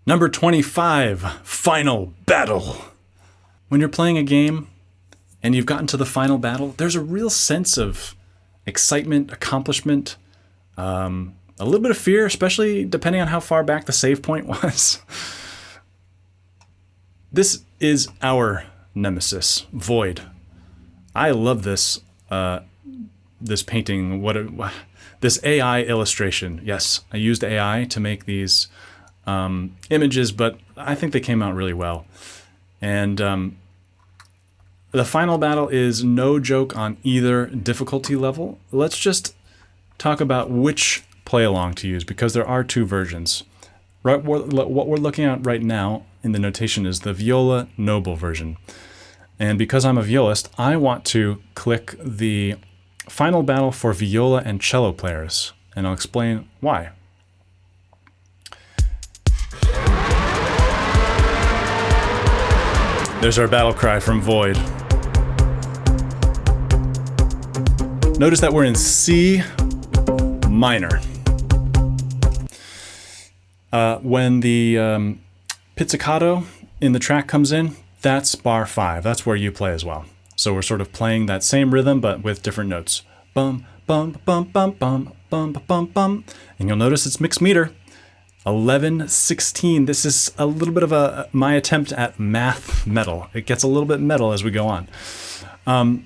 Number 25, final battle. When you're playing a game and you've gotten to the final battle, there's a real sense of excitement, accomplishment, a little bit of fear, especially depending on how far back the save point was. This is our nemesis, Void. I love this this painting, this AI illustration. Yes, I used AI to make these images, but I think they came out really well. And the final battle is no joke on either difficulty level. Let's just talk about which play along to use, because there are two versions. Right, what we're looking at right now in the notation is the viola noble version. And because I'm a violist, I want to click the final battle for viola and cello players, and I'll explain why. There's our battle cry from Void. Notice that we're in C minor. When the pizzicato in the track comes in, that's bar 5. That's where you play as well. So we're sort of playing that same rhythm, but with different notes. Bum, bum, bum, bum, bum, bum, bum, bum. And you'll notice it's mixed meter. 11/16. This is a little bit of my attempt at math metal. It gets a little bit metal as we go on.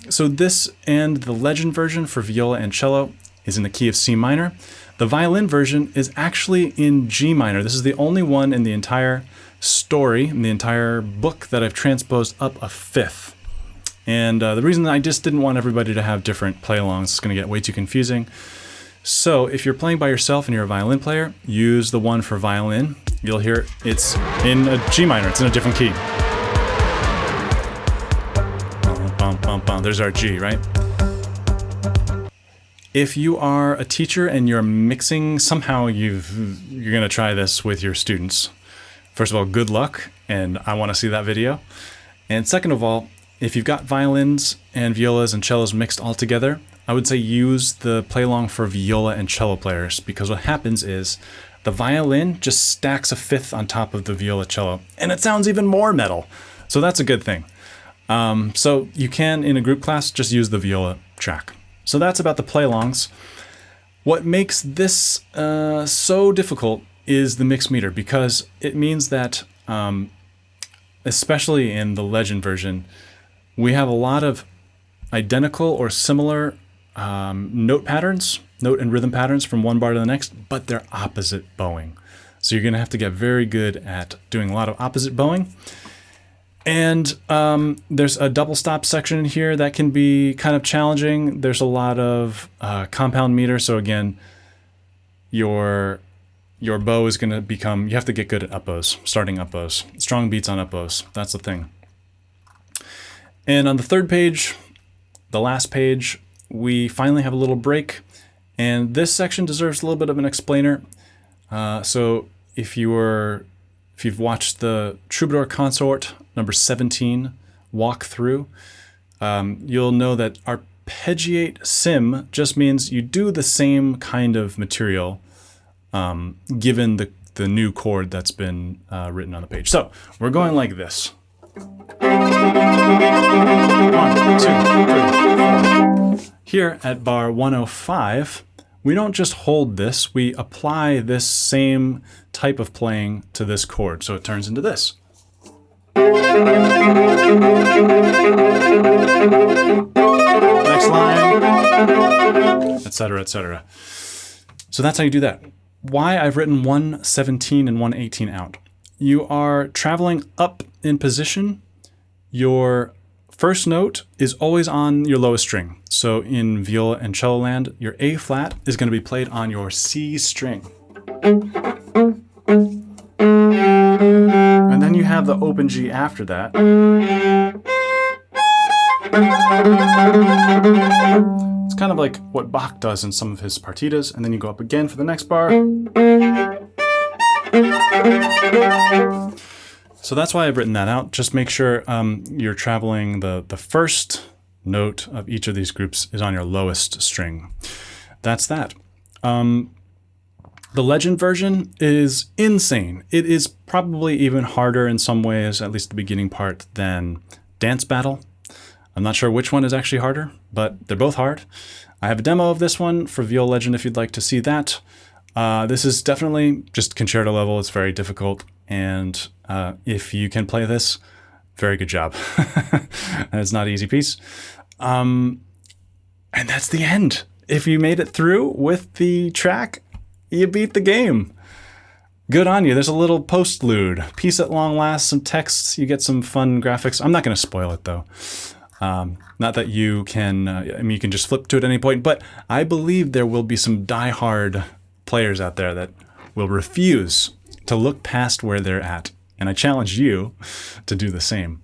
So this and the legend version for viola and cello is in the key of C minor. The violin version is actually in G minor. This is the only one in the entire story, in the entire book, that I've transposed up a fifth. And the reason I just didn't want everybody to have different play-alongs, it's going to get way too confusing. So if you're playing by yourself and you're a violin player, use the one for violin. You'll hear it's in a G minor. It's in a different key. Bum, bum, bum. There's our G, right? If you are a teacher and you're mixing, somehow you're going to try this with your students. First of all, good luck, and I want to see that video. And second of all, if you've got violins and violas and cellos mixed all together, I would say use the play along for viola and cello players, because what happens is the violin just stacks a fifth on top of the viola cello, and it sounds even more metal. So that's a good thing. So you can, in a group class, just use the viola track. So that's about the play-alongs. What makes this so difficult is the mixed meter, because it means that, especially in the legend version, we have a lot of identical or similar note and rhythm patterns from one bar to the next, but they're opposite bowing. So you're going to have to get very good at doing a lot of opposite bowing. And there's a double stop section in here that can be kind of challenging. There's a lot of compound meter. So again, your bow is going to become, you have to get good at up bows, starting up bows, strong beats on up bows. That's the thing. And on the third page, the last page, we finally have a little break. And this section deserves a little bit of an explainer. So if you've watched the Troubadour Consort number 17 walkthrough, you'll know that arpeggiate sim just means you do the same kind of material given the new chord that's been written on the page. So we're going like this. 1, 2, 3, 4. Here at bar 105, we don't just hold this, we apply this same type of playing to this chord, so it turns into this. Next line, etc., etc. So that's how you do that. Why I've written 117 and 118 out. You are traveling up in position. Your first note is always on your lowest string. So in viola and cello land, your A flat is going to be played on your C string. And then you have the open G after that. It's kind of like what Bach does in some of his partitas, and then you go up again for the next bar. So that's why I've written that out. Just make sure you're traveling the first note of each of these groups is on your lowest string. That's that. The Legend version is insane. It is probably even harder in some ways, at least the beginning part, than Dance Battle. I'm not sure which one is actually harder, but they're both hard. I have a demo of this one for Viol Legend if you'd like to see that. This is definitely just concerto level. It's very difficult. And if you can play this, very good job. It's not an easy piece. And that's the end. If you made it through with the track, you beat the game. Good on you. There's a little postlude. Peace at long last, some texts. You get some fun graphics. I'm not going to spoil it, though. Not that you can, you can just flip to it at any point, but I believe there will be some diehard players out there that will refuse to look past where they're at. And I challenge you to do the same.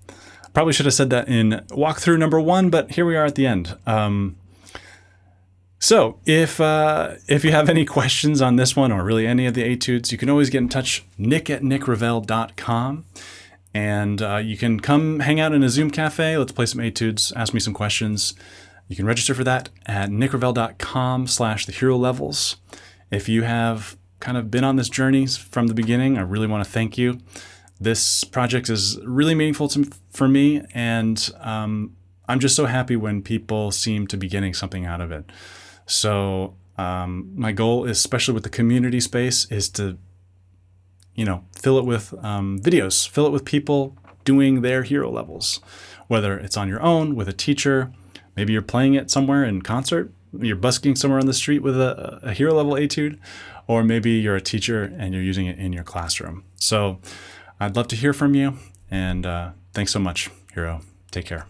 Probably should have said that in walkthrough number 1, but here we are at the end. So if you have any questions on this one or really any of the Etudes, you can always get in touch, nick@nickravel.com. And you can come hang out in a Zoom cafe. Let's play some Etudes, ask me some questions. You can register for that at nickravel.com/theherolevels. If you have kind of been on this journey from the beginning, I really want to thank you. This project is really meaningful for me, and I'm just so happy when people seem to be getting something out of it. So my goal, especially with the community space, is to fill it with videos, fill it with people doing their hero levels, whether it's on your own, with a teacher, maybe you're playing it somewhere in concert, you're busking somewhere on the street with a hero level etude, or maybe you're a teacher and you're using it in your classroom. So I'd love to hear from you, and thanks so much, Hero. Take care.